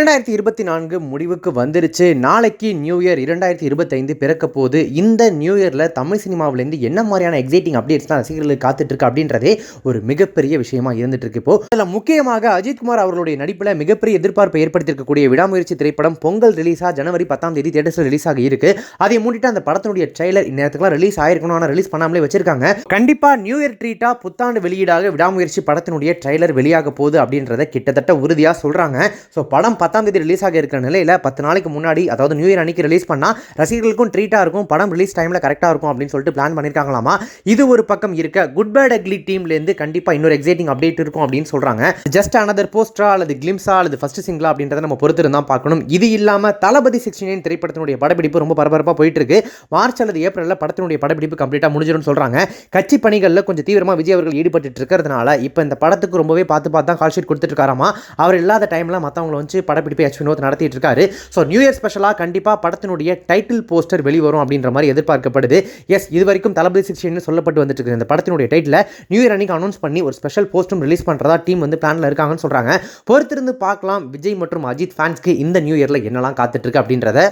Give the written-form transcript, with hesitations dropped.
2024 முடிவுக்கு வந்துருச்சு. நாளைக்கு நியூ இயர் 2025 பிறக்க போது. இந்த நியூ இயரில் தமிழ் சினிமாவிலேருந்து என்ன மாதிரியான எக்ஸைட்டிங் அப்டேட்ஸ்லாம் ரசிகர்களுக்கு காத்துட்ருக்கு அப்படின்றதே ஒரு மிகப்பெரிய விஷயமா இருந்துட்டு இருக்கு. இப்போ அதில் முக்கியமாக அஜித்குமார் அவர்களுடைய நடிப்பில் மிகப்பெரிய எதிர்பார்ப்பை ஏற்படுத்தியிருக்கக்கூடிய விடாமுயற்சி திரைப்படம் பொங்கல் ரிலீஸாக ஜனவரி 10ஆம் தேதி தியேட்டர்ஸில் ரிலீஸ் ஆகி இருக்கு. அதை முன்னிட்டு அந்த படத்தினுடைய ட்ரெய்லர் இந்நேரத்துக்குலாம் ரிலீஸ் ஆயிருக்கணும், ஆனால் ரிலீஸ் பண்ணாமலே வச்சிருக்காங்க. கண்டிப்பாக நியூ இயர் ட்ரீட்டாக புத்தாண்டு வெளியீடாக விடாமுயற்சி படத்தினுடைய ட்ரெய்லர் வெளியாக போகுது அப்படின்றத கிட்டத்தட்ட உறுதியாக சொல்கிறாங்க. ஸோ படம் 10ஆம் தேதி ரிலீஸ் ஆக இருக்கிற நிலையில் 10 நாளைக்கு முன்னாடி, அதாவது நியூ இயர் அன்னைக்கு ரிலீஸ் பண்ணால் ரசிகர்களுக்கும் ட்ரீட்டாக இருக்கும், படம் ரிலீஸ் டைமில் கரெக்டாக இருக்கும் அப்படின்னு சொல்லிட்டு பிளான் பண்ணியிருக்காங்களாமா. இது ஒரு பக்கம் இருக்க, குட் பேட் அக்லி டீம்லேருந்து கண்டிப்பாக இன்னொரு எக்ஸைட்டிங் அப்டேட் இருக்கும் அப்படின்னு சொல்கிறாங்க. ஜஸ்ட் அனதர் போஸ்டரா அல்லது கிளிம்ஸா அல்லது ஃபர்ஸ்ட் சிங்கிளா அப்படின்றத நம்ம பொறுத்து இருந்தால் பார்க்கணும். இது இல்லாமல் தளபதி 69 திரைப்படத்தினுடைய படப்பிடிப்பு ரொம்ப பரபரப்பாக போயிட்டு இருக்கு. மார்ச் அல்லது ஏப்ரலில் படத்தினுடைய படப்பிடிப்பு கம்ப்ளீட்டாக முடிஞ்சிடும் சொல்கிறாங்க. கட்சி பணிகளில் கொஞ்சம் தீவிரமாக விஜய் அவர்கள் ஈடுபட்டு இருக்கிறதுனால இப்போ இந்த படத்துக்கு ரொம்பவே பார்த்து தான் கால் ஷீட் கொடுத்துட்டு இருக்காராமா. அவர் இல்லாத டைமில் மற்றவங்களை வச்சு படப்பிடிப்பு வினோத் நடத்திட்டு இருக்காரு. ஸோ நியூ இயர் ஸ்பெஷலாக கண்டிப்பாக படத்தினுடைய டைட்டில் போஸ்டர் வெளிவரும் அப்படின்ற மாதிரி எதிர்பார்க்கப்படுது. எஸ், இது வரைக்கும் தளபதி 69 சொல்லப்பட்டு வந்துட்டு இருக்கு. இந்த படத்தினுடைய டைட்டில் நியூ இயர் அன்னைக்கு அனௌன்ஸ் பண்ணி ஒரு ஸ்பெஷல் போஸ்டும் ரிலீஸ் பண்ணுறதா டீம் வந்து பிளானில் இருக்காங்கன்னு சொல்கிறாங்க. பொறுத்திருந்து பார்க்கலாம் விஜய் மற்றும் அஜித் ஃபேன்ஸ்க்கு இந்த நியூ இயரில் என்னெல்லாம் காத்துட்டு இருக்கு அப்படின்றத.